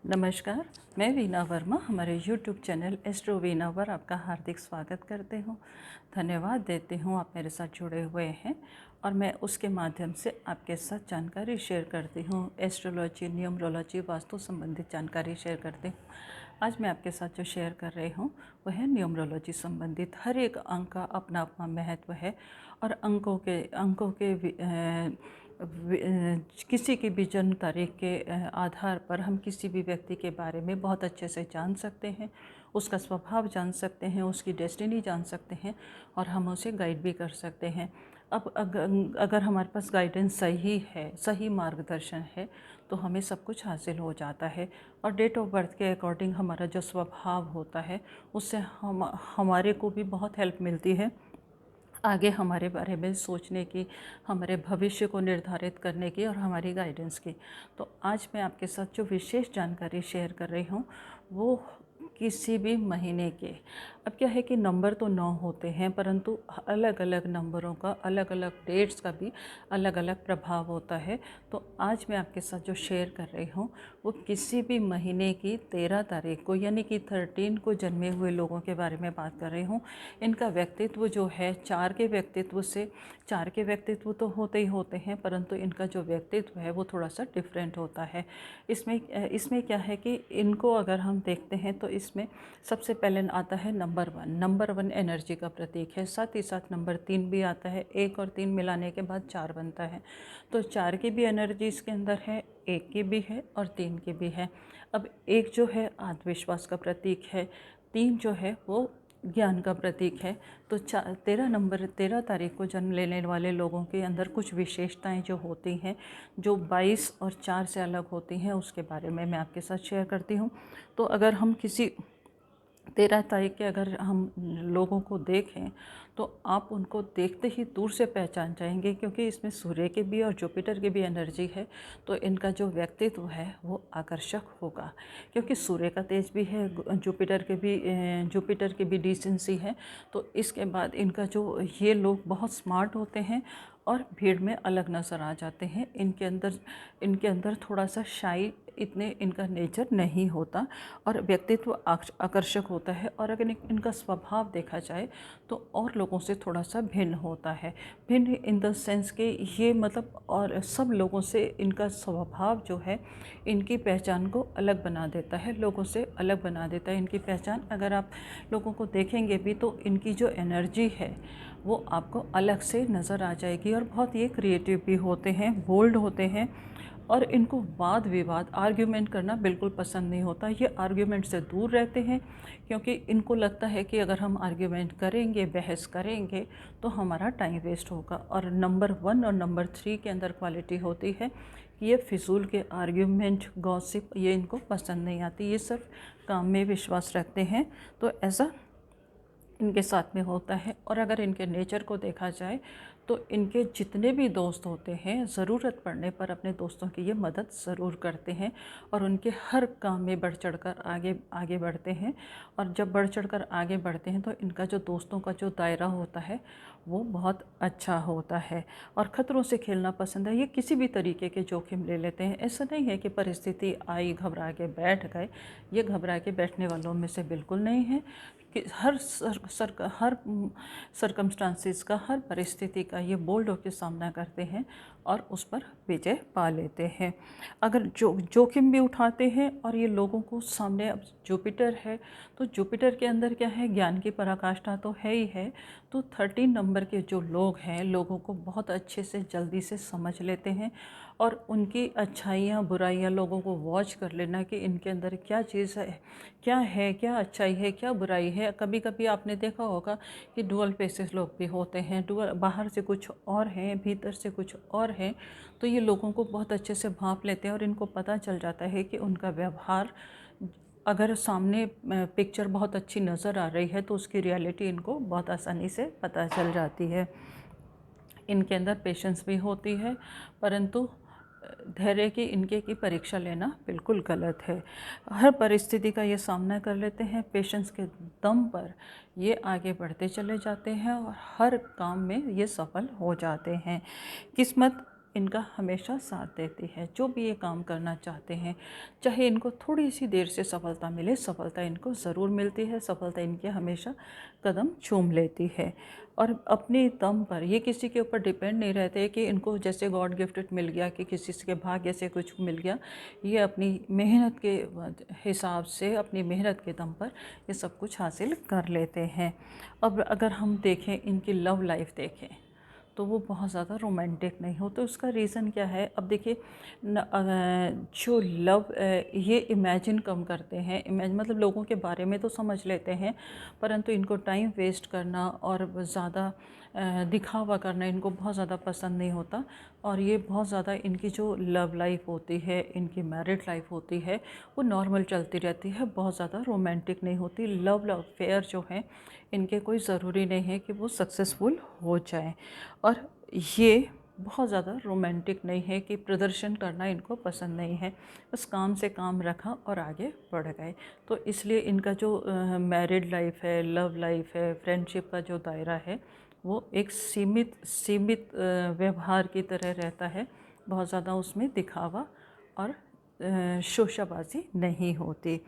नमस्कार, मैं वीना वर्मा हमारे YouTube चैनल एस्ट्रो वीना पर आपका हार्दिक स्वागत करते हूँ। धन्यवाद देती हूँ आप मेरे साथ जुड़े हुए हैं और मैं उसके माध्यम से आपके साथ जानकारी शेयर करती हूँ। एस्ट्रोलॉजी, न्यूमरोलॉजी, वास्तु संबंधित जानकारी शेयर करती हूँ। आज मैं आपके साथ जो शेयर कर रही हूँ वह है न्यूमरोलॉजी संबंधित। हर एक अंक का अपना अपना महत्व है और अंकों के किसी की भी जन्म तारीख के आधार पर हम किसी भी व्यक्ति के बारे में बहुत अच्छे से जान सकते हैं, उसका स्वभाव जान सकते हैं, उसकी डेस्टिनी जान सकते हैं और हम उसे गाइड भी कर सकते हैं। अब अगर हमारे पास गाइडेंस सही है, सही मार्गदर्शन है, तो हमें सब कुछ हासिल हो जाता है। और डेट ऑफ बर्थ के अकॉर्डिंग हमारा जो स्वभाव होता है उससे हमारे को भी बहुत हेल्प मिलती है आगे हमारे बारे में सोचने की, हमारे भविष्य को निर्धारित करने की और हमारी गाइडेंस की। तो आज मैं आपके साथ जो विशेष जानकारी शेयर कर रही हूँ वो किसी भी महीने के, अब क्या है कि नंबर तो 9 होते हैं, परंतु अलग अलग नंबरों का, अलग अलग डेट्स का भी अलग अलग प्रभाव होता है। तो आज मैं आपके साथ जो शेयर कर रही हूँ वो किसी भी महीने की 13 तारीख को यानी कि 13 को जन्मे हुए लोगों के बारे में बात कर रही हूँ। इनका व्यक्तित्व जो है चार के व्यक्तित्व तो होते ही होते हैं, परंतु इनका जो व्यक्तित्व है वो थोड़ा सा डिफरेंट होता है। इसमें क्या है कि इनको अगर हम देखते हैं तो इसमें सबसे पहले आता है नंबर वन एनर्जी का प्रतीक है। साथ ही साथ नंबर 3 भी आता है। 1 और 3 मिलाने के बाद 4 बनता है। तो 4 की भी एनर्जी इसके अंदर है, 1 की भी है और 3 की भी है। अब 1 जो है आत्मविश्वास का प्रतीक है, 3 जो है वो ज्ञान का प्रतीक है। तो 13 तारीख को जन्म लेने वाले लोगों के अंदर कुछ विशेषताएं जो होती हैं, जो 22 और 4 से अलग होती हैं, उसके बारे में मैं आपके साथ शेयर करती हूँ। तो अगर हम किसी 13 तारीख के अगर हम लोगों को देखें तो आप उनको देखते ही दूर से पहचान जाएंगे, क्योंकि इसमें सूर्य की भी और जुपिटर की भी एनर्जी है। तो इनका जो व्यक्तित्व है वो आकर्षक होगा, क्योंकि सूर्य का तेज भी है, जुपिटर की भी डिसेंसी है। तो इसके बाद इनका जो, ये लोग बहुत स्मार्ट होते हैं और भीड़ में अलग नज़र आ जाते हैं। इनके अंदर थोड़ा सा शाई, इतने इनका नेचर नहीं होता और व्यक्तित्व आकर्षक होता है। और अगर इनका स्वभाव देखा जाए तो और लोगों से थोड़ा सा भिन्न होता है। भिन्न इन द सेंस कि ये मतलब और सब लोगों से इनका स्वभाव जो है इनकी पहचान को अलग बना देता है, लोगों से अलग बना देता है इनकी पहचान। अगर आप लोगों को देखेंगे भी तो इनकी जो एनर्जी है वो आपको अलग से नज़र आ जाएगी। और बहुत ये क्रिएटिव भी होते हैं, बोल्ड होते हैं और इनको वाद विवाद, आर्ग्यूमेंट करना बिल्कुल पसंद नहीं होता। ये आर्ग्यूमेंट से दूर रहते हैं, क्योंकि इनको लगता है कि अगर हम आर्ग्यूमेंट करेंगे, बहस करेंगे तो हमारा टाइम वेस्ट होगा। और नंबर 1 और नंबर 3 के अंदर क्वालिटी होती है कि ये फिजूल के आर्ग्यूमेंट, गॉसिप, ये इनको पसंद नहीं आती। ये सब काम में विश्वास रखते हैं, तो ऐसा इनके साथ में होता है। और अगर इनके नेचर को देखा जाए तो इनके जितने भी दोस्त होते हैं, ज़रूरत पड़ने पर अपने दोस्तों की ये मदद ज़रूर करते हैं और उनके हर काम में बढ़ चढ़कर आगे बढ़ते हैं। और जब बढ़ चढ़कर आगे बढ़ते हैं तो इनका जो दोस्तों का जो दायरा होता है वो बहुत अच्छा होता है और ख़तरों से खेलना पसंद है। ये किसी भी तरीके के जोखिम ले लेते हैं। ऐसा नहीं है कि परिस्थिति आई घबरा के बैठ गए, ये घबरा के बैठने वालों में से बिल्कुल नहीं है। कि हर सरकमस्टांसिस का, हर परिस्थिति का ये बोल्ड होकर सामना करते हैं और उस पर विजय पा लेते हैं। अगर जोखिम भी उठाते हैं और ये लोगों को सामने, अब जुपिटर है तो जुपिटर के अंदर क्या है, ज्ञान की पराकाष्ठा तो है ही है। तो 13 नंबर के जो लोग हैं, लोगों को बहुत अच्छे से जल्दी से समझ लेते हैं और उनकी अच्छाइयाँ बुराइयाँ लोगों को वॉच कर लेना कि इनके अंदर क्या चीज़ है, क्या अच्छाई है, क्या बुराई है। कभी कभी आपने देखा होगा कि डुअल फेसेस लोग भी होते हैं, डुअल, बाहर से कुछ और हैं, भीतर से कुछ और हैं। तो ये लोगों को बहुत अच्छे से भांप लेते हैं और इनको पता चल जाता है कि उनका व्यवहार, अगर सामने पिक्चर बहुत अच्छी नज़र आ रही है तो उसकी रियलिटी इनको बहुत आसानी से पता चल जाती है। इनके अंदर पेशेंस भी होती है, परंतु धैर्य की परीक्षा लेना बिल्कुल गलत है। हर परिस्थिति का ये सामना कर लेते हैं, पेशेंस के दम पर ये आगे बढ़ते चले जाते हैं और हर काम में ये सफल हो जाते हैं। किस्मत इनका हमेशा साथ देती है। जो भी ये काम करना चाहते हैं, चाहे इनको थोड़ी सी देर से सफलता मिले, सफलता इनको ज़रूर मिलती है। सफलता इनके हमेशा कदम चूम लेती है और अपने दम पर, ये किसी के ऊपर डिपेंड नहीं रहते कि इनको जैसे गॉड गिफ्टेड मिल गया कि किसी के भाग्य से कुछ मिल गया। ये अपनी मेहनत के हिसाब से, अपनी मेहनत के दम पर ये सब कुछ हासिल कर लेते हैं। अब अगर हम देखें इनकी लव लाइफ देखें तो वो बहुत ज़्यादा रोमांटिक नहीं हो। तो उसका रीज़न क्या है? अब देखिए जो लव, ये इमेजिन कम करते हैं। मतलब लोगों के बारे में तो समझ लेते हैं, परंतु इनको टाइम वेस्ट करना और ज़्यादा दिखावा करना इनको बहुत ज़्यादा पसंद नहीं होता। और ये बहुत ज़्यादा, इनकी जो लव लाइफ होती है, इनकी मैरिड लाइफ होती है, वो नॉर्मल चलती रहती है, बहुत ज़्यादा रोमांटिक नहीं होती। लव अफेयर जो हैं इनके कोई ज़रूरी नहीं है कि वो सक्सेसफुल हो जाएं। और ये बहुत ज़्यादा रोमांटिक नहीं है कि प्रदर्शन करना इनको पसंद नहीं है, बस काम से काम रखा और आगे बढ़ गए। तो इसलिए इनका जो मैरिड लाइफ है, लव लाइफ है, फ्रेंडशिप का जो दायरा है वो एक सीमित सीमित व्यवहार की तरह रहता है। बहुत ज़्यादा उसमें दिखावा और शोशाबाजी नहीं होती।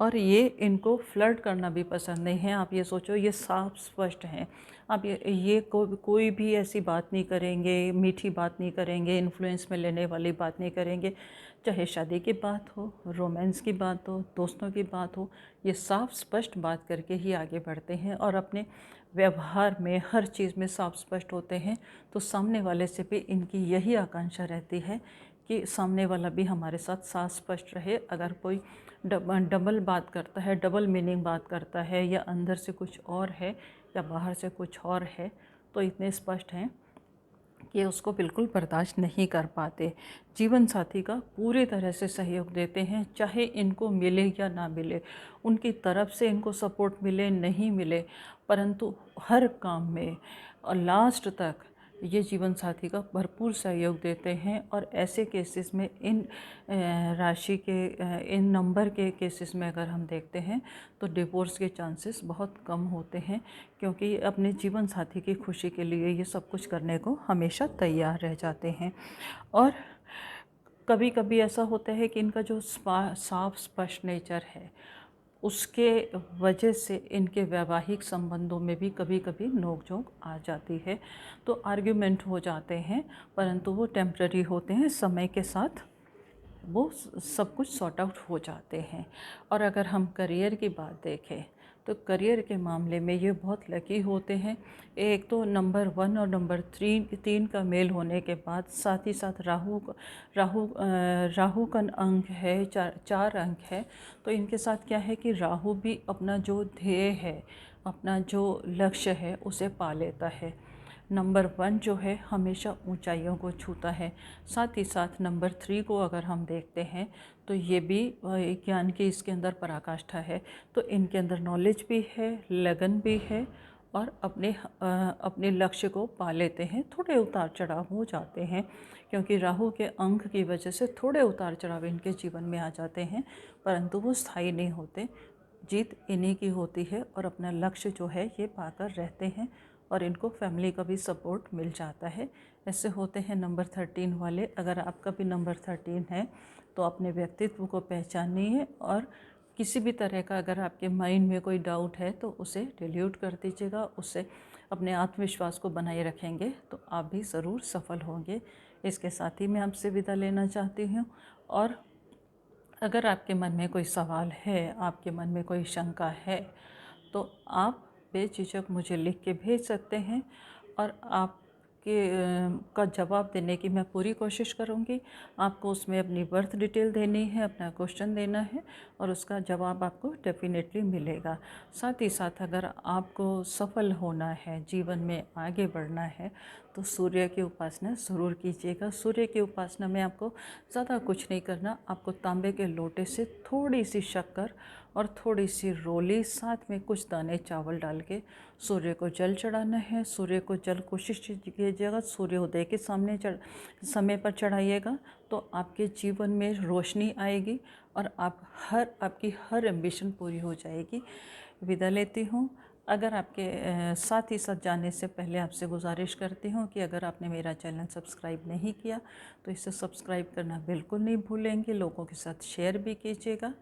और ये इनको फ्लर्ट करना भी पसंद नहीं है। आप ये सोचो, ये साफ स्पष्ट हैं। आप ये कोई भी ऐसी बात नहीं करेंगे, मीठी बात नहीं करेंगे, इन्फ्लुएंस में लेने वाली बात नहीं करेंगे। चाहे शादी की बात हो, रोमांस की बात हो, दोस्तों की बात हो, ये साफ स्पष्ट बात करके ही आगे बढ़ते हैं और अपने व्यवहार में हर चीज़ में साफ स्पष्ट होते हैं। तो सामने वाले से भी इनकी यही आकांक्षा रहती है कि सामने वाला भी हमारे साथ साफ स्पष्ट रहे। अगर कोई डबल बात करता है, डबल मीनिंग बात करता है, या अंदर से कुछ और है या बाहर से कुछ और है, तो इतने स्पष्ट हैं कि उसको बिल्कुल बर्दाश्त नहीं कर पाते। जीवन साथी का पूरी तरह से सहयोग देते हैं, चाहे इनको मिले या ना मिले, उनकी तरफ से इनको सपोर्ट मिले नहीं मिले, परंतु हर काम में और लास्ट तक ये जीवन साथी का भरपूर सहयोग देते हैं। और ऐसे केसेस में इन राशि के इन नंबर के केसेस में अगर हम देखते हैं तो डिवोर्स के चांसेस बहुत कम होते हैं, क्योंकि अपने जीवन साथी की खुशी के लिए ये सब कुछ करने को हमेशा तैयार रह जाते हैं। और कभी कभी ऐसा होता है कि इनका जो साफ स्पष्ट नेचर है उसके वजह से इनके वैवाहिक संबंधों में भी कभी कभी नोक-झोंक आ जाती है। तो आर्ग्यूमेंट हो जाते हैं, परंतु वो टेम्पररी होते हैं, समय के साथ वो सब कुछ सॉर्ट आउट हो जाते हैं। और अगर हम करियर की बात देखें तो करियर के मामले में ये बहुत लकी होते हैं। एक तो नंबर 1 और नंबर 3 का मेल होने के बाद, साथ ही साथ राहु का अंक है, 4 अंक है। तो इनके साथ क्या है कि राहु भी अपना जो ध्येय है, अपना जो लक्ष्य है उसे पा लेता है। नंबर 1 जो है हमेशा ऊंचाइयों को छूता है। साथ ही साथ नंबर 3 को अगर हम देखते हैं तो ये भी ज्ञान की इसके अंदर पराकाष्ठा है। तो इनके अंदर नॉलेज भी है, लगन भी है और अपने लक्ष्य को पा लेते हैं। थोड़े उतार चढ़ाव हो जाते हैं, क्योंकि राहु के अंक की वजह से थोड़े उतार चढ़ाव इनके जीवन में आ जाते हैं, परंतु वो स्थायी नहीं होते। जीत इन्हीं की होती है और अपना लक्ष्य जो है ये पाकर रहते हैं और इनको फैमिली का भी सपोर्ट मिल जाता है। ऐसे होते हैं नंबर 13 वाले। अगर आपका भी नंबर 13 है तो अपने व्यक्तित्व को पहचानिए और किसी भी तरह का अगर आपके माइंड में कोई डाउट है तो उसे डिलीट कर दीजिएगा। उससे अपने आत्मविश्वास को बनाए रखेंगे तो आप भी ज़रूर सफल होंगे। इसके साथ ही मैं आपसे विदा लेना चाहती हूँ। और अगर आपके मन में कोई सवाल है, आपके मन में कोई शंका है, तो आप बेझिझक मुझे लिख के भेज सकते हैं और आपके का जवाब देने की मैं पूरी कोशिश करूँगी। आपको उसमें अपनी बर्थ डिटेल देनी है, अपना क्वेश्चन देना है और उसका जवाब आपको डेफिनेटली मिलेगा। साथ ही साथ अगर आपको सफल होना है, जीवन में आगे बढ़ना है, तो सूर्य की उपासना ज़रूर कीजिएगा। सूर्य की उपासना में आपको ज़्यादा कुछ नहीं करना। आपको तांबे के लोटे से थोड़ी सी शक्कर और थोड़ी सी रोली, साथ में कुछ दाने चावल डाल के सूर्य को जल चढ़ाना है। सूर्य को जल कोशिश कीजिएगा सूर्योदय के समय पर चढ़ाइएगा, तो आपके जीवन में रोशनी आएगी और आपकी हर एम्बिशन पूरी हो जाएगी। विदा लेती हूँ। अगर आपके साथ ही साथ जाने से पहले आपसे गुजारिश करती हूँ कि अगर आपने मेरा चैनल सब्सक्राइब नहीं किया तो इसे सब्सक्राइब करना बिल्कुल नहीं भूलेंगे, लोगों के साथ शेयर भी कीजिएगा।